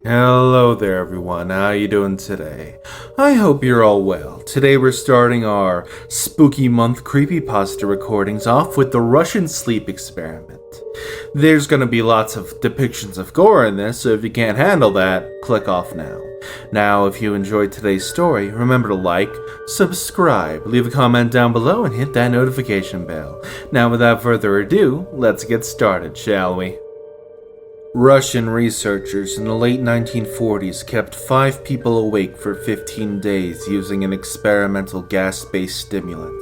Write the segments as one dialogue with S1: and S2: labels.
S1: Hello there everyone, how you doing today? I hope you're all well. Today we're starting our spooky month creepypasta recordings off with the Russian sleep experiment. There's gonna be lots of depictions of gore in this, so if you can't handle that, click off now. Now, if you enjoyed today's story, remember to like, subscribe, leave a comment down below, and hit that notification bell. Now, without further ado, let's get started, shall we? Russian researchers in the late 1940s kept 5 people awake for 15 days using an experimental gas-based stimulant.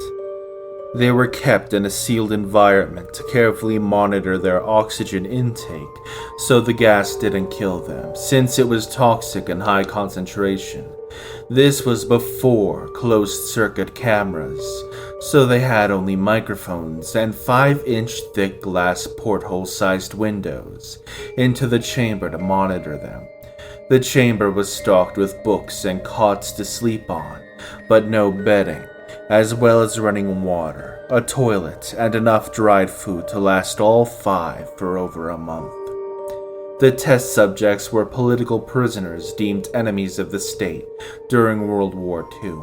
S1: They were kept in a sealed environment to carefully monitor their oxygen intake so the gas didn't kill them, since it was toxic in high concentration. This was before closed-circuit cameras, so they had only microphones and 5-inch thick glass porthole-sized windows into the chamber to monitor them. The chamber was stocked with books and cots to sleep on, but no bedding, as well as running water, a toilet, and enough dried food to last all 5 for over a month. The test subjects were political prisoners deemed enemies of the state during World War II.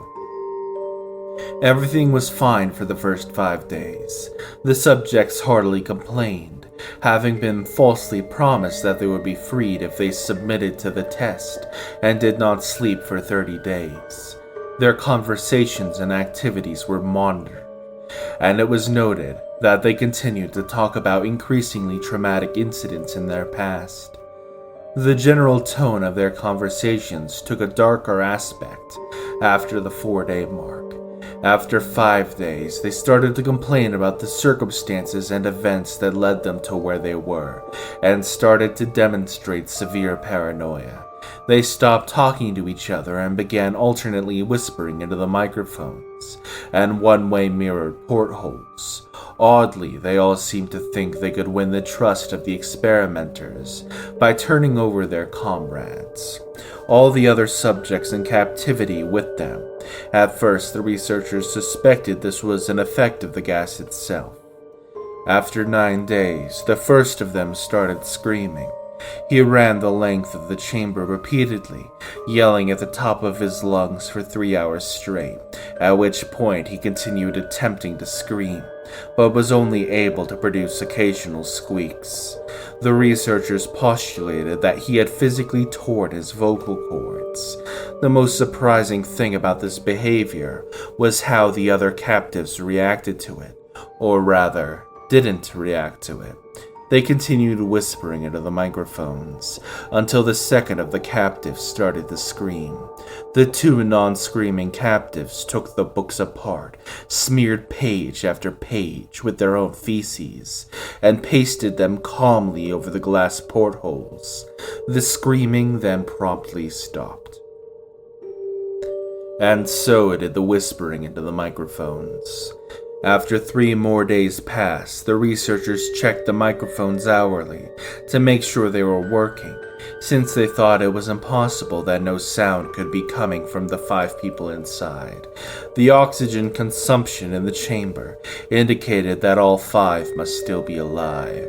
S1: Everything was fine for the first 5 days. The subjects heartily complained, having been falsely promised that they would be freed if they submitted to the test and did not sleep for 30 days. Their conversations and activities were monitored, and it was noted that they continued to talk about increasingly traumatic incidents in their past. The general tone of their conversations took a darker aspect after the 4-day mark. After 5 days, they started to complain about the circumstances and events that led them to where they were, and started to demonstrate severe paranoia. They stopped talking to each other and began alternately whispering into the microphones and one-way mirrored portholes. Oddly, they all seemed to think they could win the trust of the experimenters by turning over their comrades, all the other subjects in captivity with them. At first, the researchers suspected this was an effect of the gas itself. After 9 days, the first of them started screaming. He ran the length of the chamber repeatedly, yelling at the top of his lungs for 3 hours straight, at which point he continued attempting to scream, but was only able to produce occasional squeaks. The researchers postulated that he had physically torn his vocal cords. The most surprising thing about this behavior was how the other captives reacted to it, or rather, didn't react to it. They continued whispering into the microphones until the second of the captives started to scream. The 2 non-screaming captives took the books apart, smeared page after page with their own feces, and pasted them calmly over the glass portholes. The screaming then promptly stopped. And so did the whispering into the microphones. After 3 more days passed, the researchers checked the microphones hourly to make sure they were working, since they thought it was impossible that no sound could be coming from the 5 people inside. The oxygen consumption in the chamber indicated that all 5 must still be alive.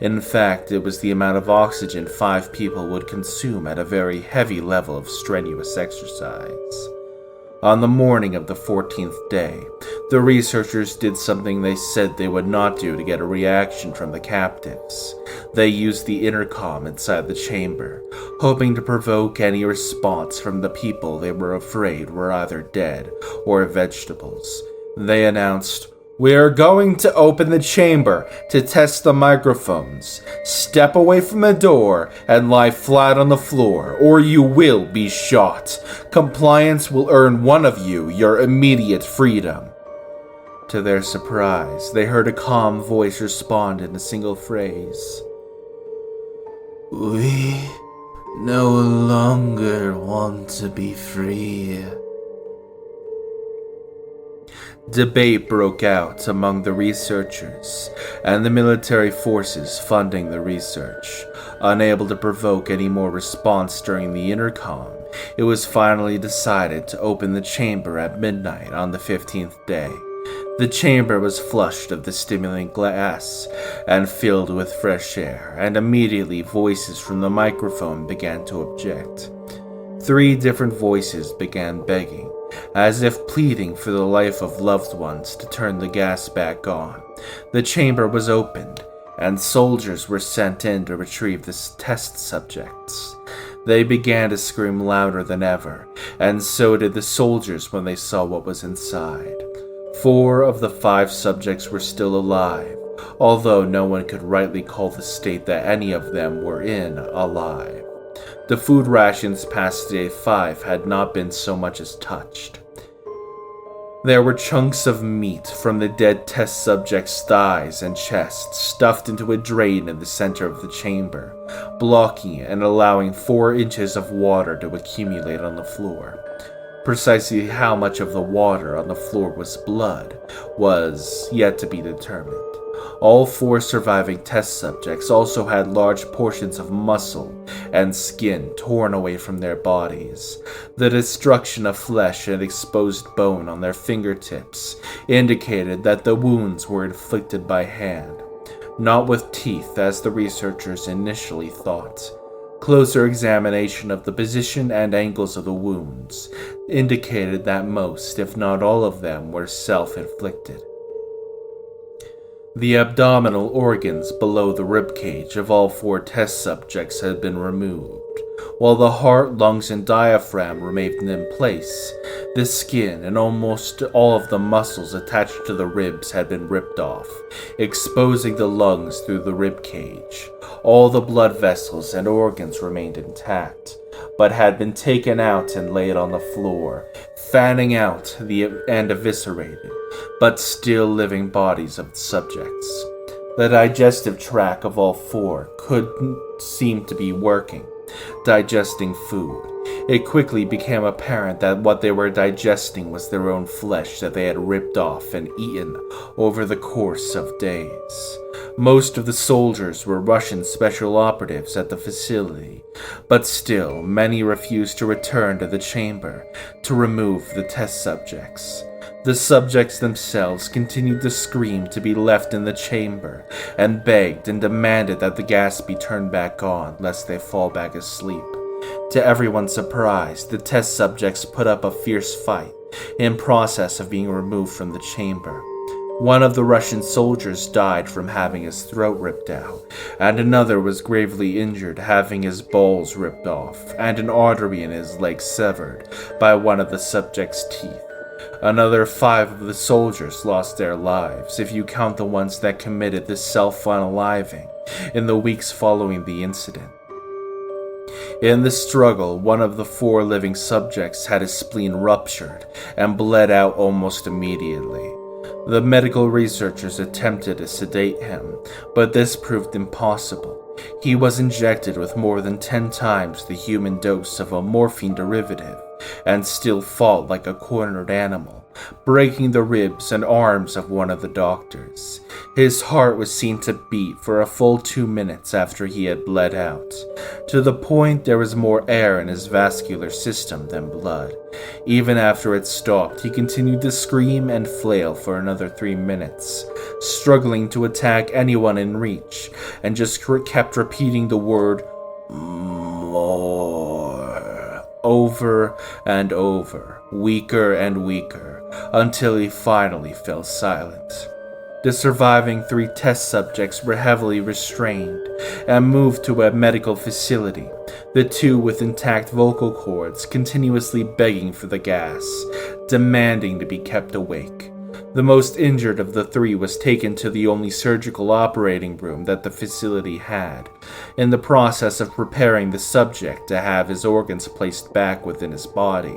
S1: In fact, it was the amount of oxygen 5 people would consume at a very heavy level of strenuous exercise. On the morning of the 14th day, the researchers did something they said they would not do to get a reaction from the captives. They used the intercom inside the chamber, hoping to provoke any response from the people they were afraid were either dead or vegetables. They announced, "We are going to open the chamber to test the microphones. Step away from the door and lie flat on the floor, or you will be shot. Compliance will earn one of you your immediate freedom." To their surprise, they heard a calm voice respond in a single phrase. "We no longer want to be free." Debate broke out among the researchers and the military forces funding the research. Unable to provoke any more response during the intercom, it was finally decided to open the chamber at midnight on the 15th day. The chamber was flushed of the stimulant gas and filled with fresh air, and immediately voices from the microphone began to object. 3 different voices began begging, as if pleading for the life of loved ones, to turn the gas back on. The chamber was opened, and soldiers were sent in to retrieve the test subjects. They began to scream louder than ever, and so did the soldiers when they saw what was inside. 4 of the 5 subjects were still alive, although no one could rightly call the state that any of them were in alive. The food rations past day 5 had not been so much as touched. There were chunks of meat from the dead test subjects' thighs and chests stuffed into a drain in the center of the chamber, blocking it and allowing 4 inches of water to accumulate on the floor. Precisely how much of the water on the floor was blood was yet to be determined. All 4 surviving test subjects also had large portions of muscle and skin torn away from their bodies. The destruction of flesh and exposed bone on their fingertips indicated that the wounds were inflicted by hand, not with teeth as the researchers initially thought. Closer examination of the position and angles of the wounds indicated that most, if not all of them, were self-inflicted. The abdominal organs below the ribcage of all 4 test subjects had been removed. While the heart, lungs, and diaphragm remained in place, the skin and almost all of the muscles attached to the ribs had been ripped off, exposing the lungs through the ribcage. All the blood vessels and organs remained intact, but had been taken out and laid on the floor, fanning out and eviscerated, but still living bodies of the subjects. The digestive tract of all 4 couldn't seem to be working, digesting food. It quickly became apparent that what they were digesting was their own flesh that they had ripped off and eaten over the course of days. Most of the soldiers were Russian special operatives at the facility, but still many refused to return to the chamber to remove the test subjects. The subjects themselves continued to scream to be left in the chamber, and begged and demanded that the gas be turned back on lest they fall back asleep. To everyone's surprise, the test subjects put up a fierce fight, in process of being removed from the chamber. One of the Russian soldiers died from having his throat ripped out, and another was gravely injured, having his balls ripped off, and an artery in his leg severed by one of the subject's teeth. Another 5 of the soldiers lost their lives, if you count the ones that committed the self-unaliving in the weeks following the incident. In the struggle, one of the 4 living subjects had his spleen ruptured and bled out almost immediately. The medical researchers attempted to sedate him, but this proved impossible. He was injected with more than 10 times the human dose of a morphine derivative, and still fought like a cornered animal, breaking the ribs and arms of one of the doctors. His heart was seen to beat for a full 2 minutes after he had bled out, to the point there was more air in his vascular system than blood. Even after it stopped, he continued to scream and flail for another 3 minutes, struggling to attack anyone in reach, and just kept repeating the word "more" over and over, weaker and weaker, until he finally fell silent. The surviving 3 test subjects were heavily restrained and moved to a medical facility, the 2 with intact vocal cords continuously begging for the gas, demanding to be kept awake. The most injured of the 3 was taken to the only surgical operating room that the facility had, in the process of preparing the subject to have his organs placed back within his body.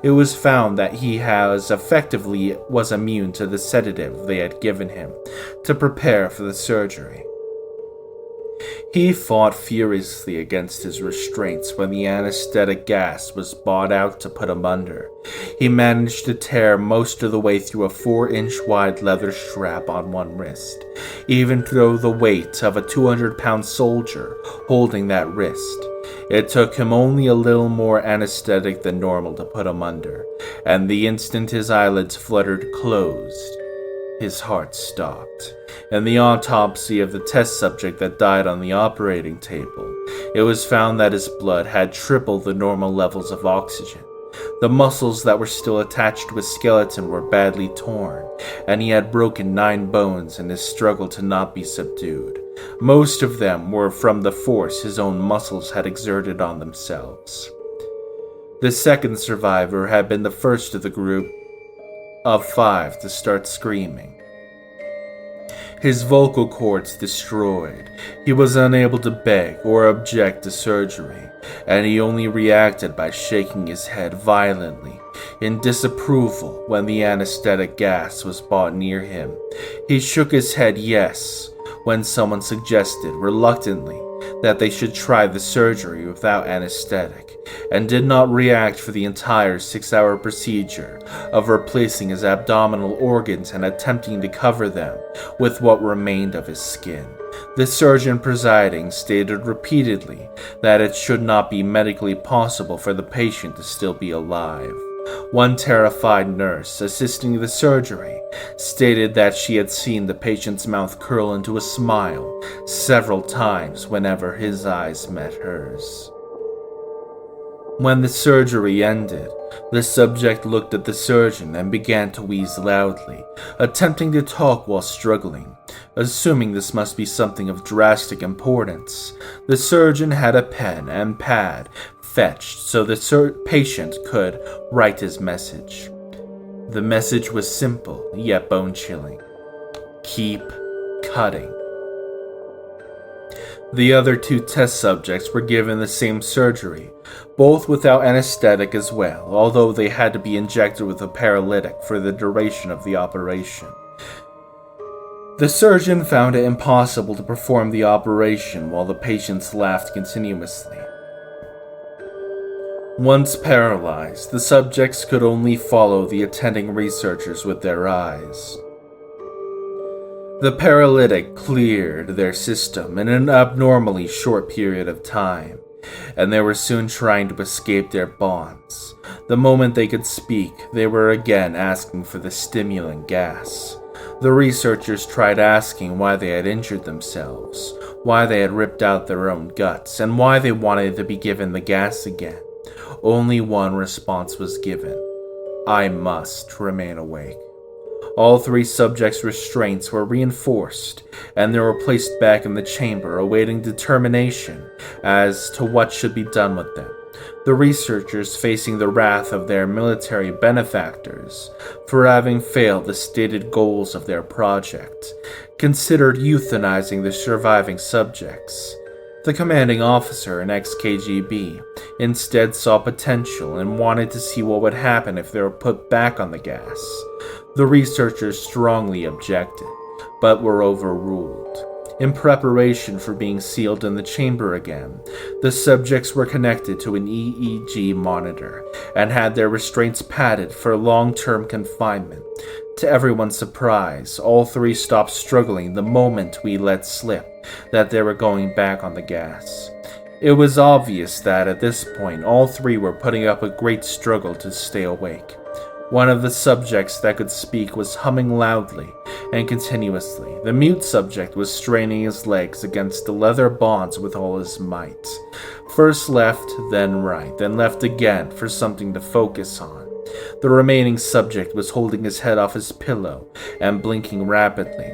S1: It was found that he was immune to the sedative they had given him to prepare for the surgery. He fought furiously against his restraints when the anesthetic gas was brought out to put him under. He managed to tear most of the way through a 4-inch wide leather strap on one wrist, even through the weight of a 200-pound soldier holding that wrist. It took him only a little more anesthetic than normal to put him under, and the instant his eyelids fluttered closed, His heart stopped. In the autopsy of the test subject that died on the operating table, it was found that his blood had tripled the normal levels of oxygen. The muscles that were still attached to his skeleton were badly torn, and he had broken 9 bones in his struggle to not be subdued. Most of them were from the force his own muscles had exerted on themselves. The second survivor had been the first of the group of 5 to start screaming. His vocal cords destroyed, he was unable to beg or object to surgery, and he only reacted by shaking his head violently in disapproval when the anesthetic gas was brought near him. He shook his head yes when someone suggested reluctantly that they should try the surgery without anesthetic, and did not react for the entire 6-hour procedure of replacing his abdominal organs and attempting to cover them with what remained of his skin. The surgeon presiding stated repeatedly that it should not be medically possible for the patient to still be alive. One terrified nurse assisting the surgery stated that she had seen the patient's mouth curl into a smile several times whenever his eyes met hers. When the surgery ended, the subject looked at the surgeon and began to wheeze loudly, attempting to talk while struggling. Assuming this must be something of drastic importance, the surgeon had a pen and pad fetched so the patient could write his message. The message was simple yet bone-chilling. Keep cutting. The other 2 test subjects were given the same surgery, both without anesthetic as well, although they had to be injected with a paralytic for the duration of the operation. The surgeon found it impossible to perform the operation while the patients laughed continuously. Once paralyzed, the subjects could only follow the attending researchers with their eyes. The paralytic cleared their system in an abnormally short period of time, and they were soon trying to escape their bonds. The moment they could speak, they were again asking for the stimulant gas. The researchers tried asking why they had injured themselves, why they had ripped out their own guts, and why they wanted to be given the gas again. Only one response was given: I must remain awake. All 3 subjects' restraints were reinforced, and they were placed back in the chamber awaiting determination as to what should be done with them. The researchers, facing the wrath of their military benefactors for having failed the stated goals of their project, considered euthanizing the surviving subjects. The commanding officer, an ex-KGB, instead saw potential and wanted to see what would happen if they were put back on the gas. The researchers strongly objected, but were overruled. In preparation for being sealed in the chamber again, the subjects were connected to an EEG monitor and had their restraints padded for long-term confinement. To everyone's surprise, all 3 stopped struggling the moment we let slip that they were going back on the gas. It was obvious that at this point all 3 were putting up a great struggle to stay awake. One of the subjects that could speak was humming loudly and continuously. The mute subject was straining his legs against the leather bonds with all his might. First left, then right, then left again for something to focus on. The remaining subject was holding his head off his pillow and blinking rapidly.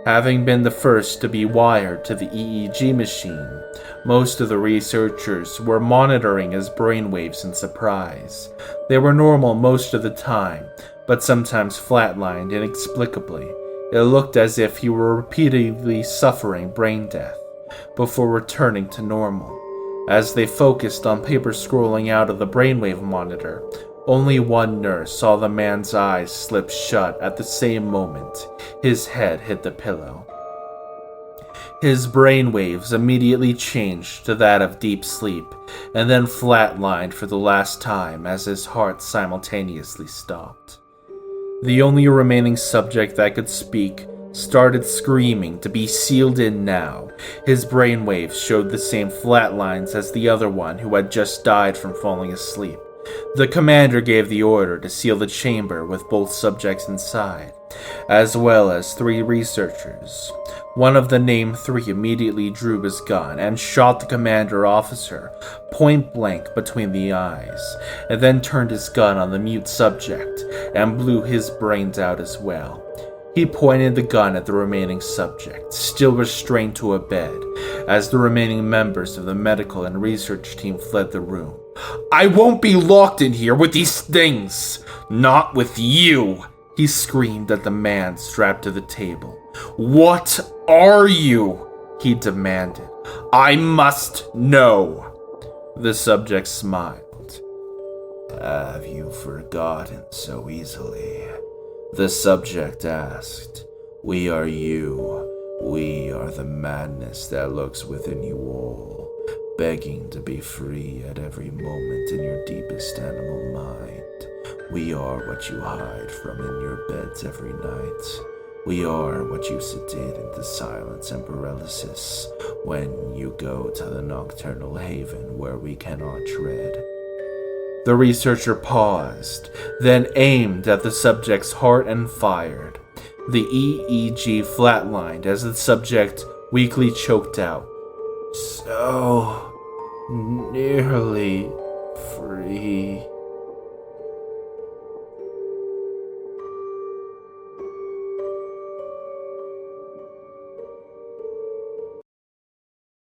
S1: Having been the first to be wired to the EEG machine, most of the researchers were monitoring his brainwaves in surprise. They were normal most of the time, but sometimes flatlined inexplicably. It looked as if he were repeatedly suffering brain death before returning to normal. As they focused on paper scrolling out of the brainwave monitor, only one nurse saw the man's eyes slip shut at the same moment his head hit the pillow. His brainwaves immediately changed to that of deep sleep, and then flatlined for the last time as his heart simultaneously stopped. The only remaining subject that could speak started screaming to be sealed in now. His brainwaves showed the same flat lines as the other one who had just died from falling asleep. The commander gave the order to seal the chamber with both subjects inside. as well as 3 researchers. One of the named 3 immediately drew his gun and shot the commander officer point blank between the eyes, and then turned his gun on the mute subject and blew his brains out as well. He pointed the gun at the remaining subject, still restrained to a bed, as the remaining members of the medical and research team fled the room. "I won't be locked in here with these things! Not with you!" he screamed at the man strapped to the table. "What are you?" he demanded. "I must know." The subject smiled. "Have you forgotten so easily?" the subject asked. "We are you. We are the madness that lurks within you all, begging to be free at every moment in your deepest animal mind. We are what you hide from in your beds every night. We are what you sedate into silence and paralysis when you go to the nocturnal haven where we cannot tread." The researcher paused, then aimed at the subject's heart and fired. The EEG flatlined as the subject weakly choked out, "So nearly free."